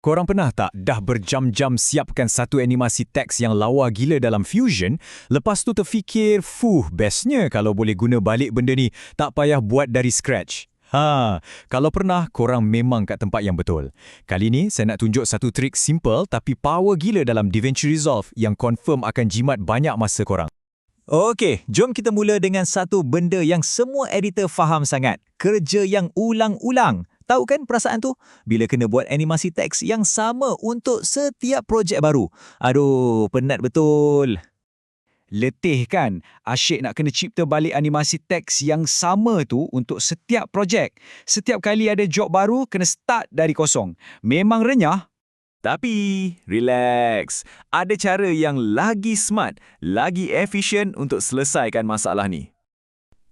Korang pernah tak dah berjam-jam siapkan satu animasi teks yang lawa gila dalam Fusion, lepas tu terfikir, bestnya kalau boleh guna balik benda ni, tak payah buat dari scratch. Kalau pernah, korang memang kat tempat yang betul. Kali ni, saya nak tunjuk satu trik simple tapi power gila dalam DaVinci Resolve yang confirm akan jimat banyak masa korang. Okey, jom kita mula dengan satu benda yang semua editor faham sangat. Kerja yang ulang-ulang. Tahu kan perasaan tu? Bila kena buat animasi teks yang sama untuk setiap projek baru. Aduh, penat betul. Letih kan? Asyik nak kena cipta balik animasi teks yang sama tu untuk setiap projek. Setiap kali ada job baru, kena start dari kosong. Memang renyah. Tapi, relax. Ada cara yang lagi smart, lagi efisien untuk selesaikan masalah ni.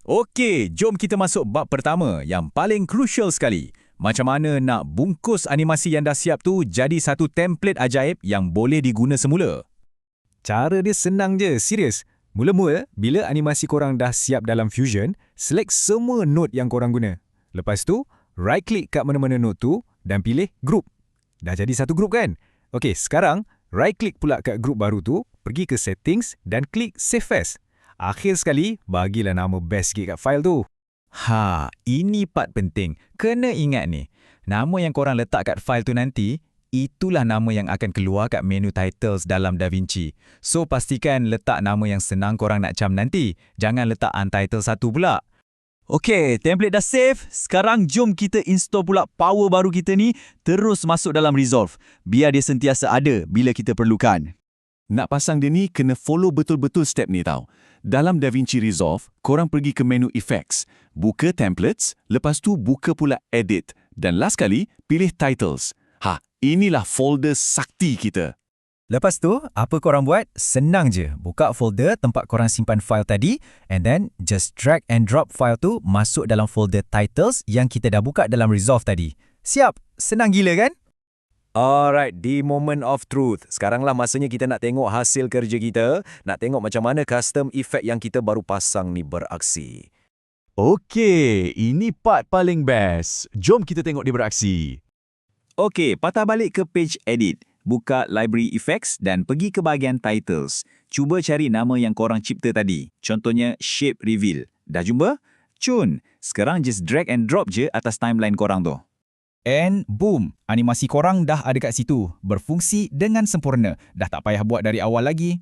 Okey, jom kita masuk bab pertama yang paling crucial sekali. Macam mana nak bungkus animasi yang dah siap tu jadi satu template ajaib yang boleh diguna semula? Cara dia senang je, serius. Mula-mula, bila animasi korang dah siap dalam Fusion, select semua node yang korang guna. Lepas tu, right-click kat mana-mana node tu dan pilih group. Dah jadi satu group kan? Okey, sekarang, right-click pula kat group baru tu, pergi ke settings dan klik save as. Akhir sekali, bagilah nama best sikit kat file tu. Ini part penting. Kena ingat ni. Nama yang korang letak kat file tu nanti, itulah nama yang akan keluar kat menu titles dalam DaVinci. So, pastikan letak nama yang senang korang nak cam nanti. Jangan letak untitled satu pula. Okey, template dah save. Sekarang jom kita install pula power baru kita ni terus masuk dalam Resolve. Biar dia sentiasa ada bila kita perlukan. Nak pasang dia ni, kena follow betul-betul step ni tau. Dalam DaVinci Resolve, korang pergi ke menu Effects, buka Templates, lepas tu buka pula Edit, dan last kali, pilih Titles. Inilah folder sakti kita. Lepas tu, apa korang buat? Senang je. Buka folder tempat korang simpan file tadi, and then just drag and drop file tu masuk dalam folder Titles yang kita dah buka dalam Resolve tadi. Siap? Senang gila kan? Alright, the moment of truth. Sekaranglah masanya kita nak tengok hasil kerja kita. Nak tengok macam mana custom effect yang kita baru pasang ni beraksi. Okey, ini part paling best. Jom kita tengok dia beraksi. Okey, patah balik ke page edit. Buka library effects dan pergi ke bahagian titles. Cuba cari nama yang korang cipta tadi. Contohnya shape reveal. Dah jumpa? Cun. Sekarang just drag and drop je atas timeline korang tu. And boom, animasi korang dah ada kat situ, berfungsi dengan sempurna. Dah tak payah buat dari awal lagi.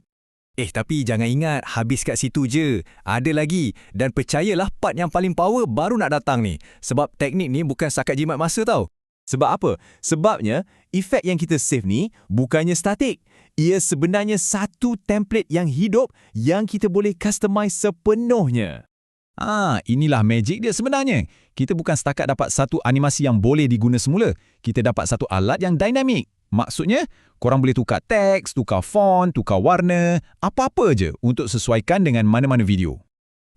Tapi jangan ingat habis kat situ je. Ada lagi. Dan percayalah part yang paling power baru nak datang ni. Sebab teknik ni bukan sakat jimat masa tau. Sebab apa? Sebabnya, efek yang kita save ni bukannya statik. Ia sebenarnya satu template yang hidup yang kita boleh customize sepenuhnya. Inilah magic dia sebenarnya. Kita bukan setakat dapat satu animasi yang boleh diguna semula. Kita dapat satu alat yang dinamik. Maksudnya, korang boleh tukar teks, tukar font, tukar warna, apa-apa je untuk sesuaikan dengan mana-mana video.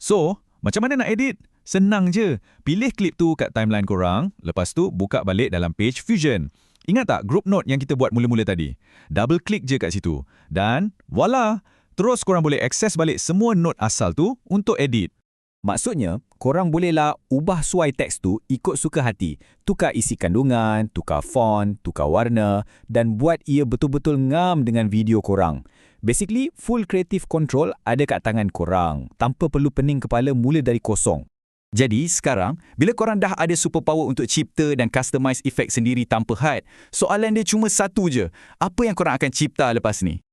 So, macam mana nak edit? Senang je. Pilih klip tu kat timeline korang, lepas tu buka balik dalam page Fusion. Ingat tak group note yang kita buat mula-mula tadi? Double klik je kat situ. Dan, voila! Terus korang boleh akses balik semua note asal tu untuk edit. Maksudnya, korang bolehlah ubah suai teks tu ikut suka hati. Tukar isi kandungan, tukar font, tukar warna dan buat ia betul-betul ngam dengan video korang. Basically, full creative control ada kat tangan korang tanpa perlu pening kepala mula dari kosong. Jadi, sekarang, bila korang dah ada superpower untuk cipta dan customize efek sendiri tanpa had, soalan dia cuma satu je. Apa yang korang akan cipta lepas ni?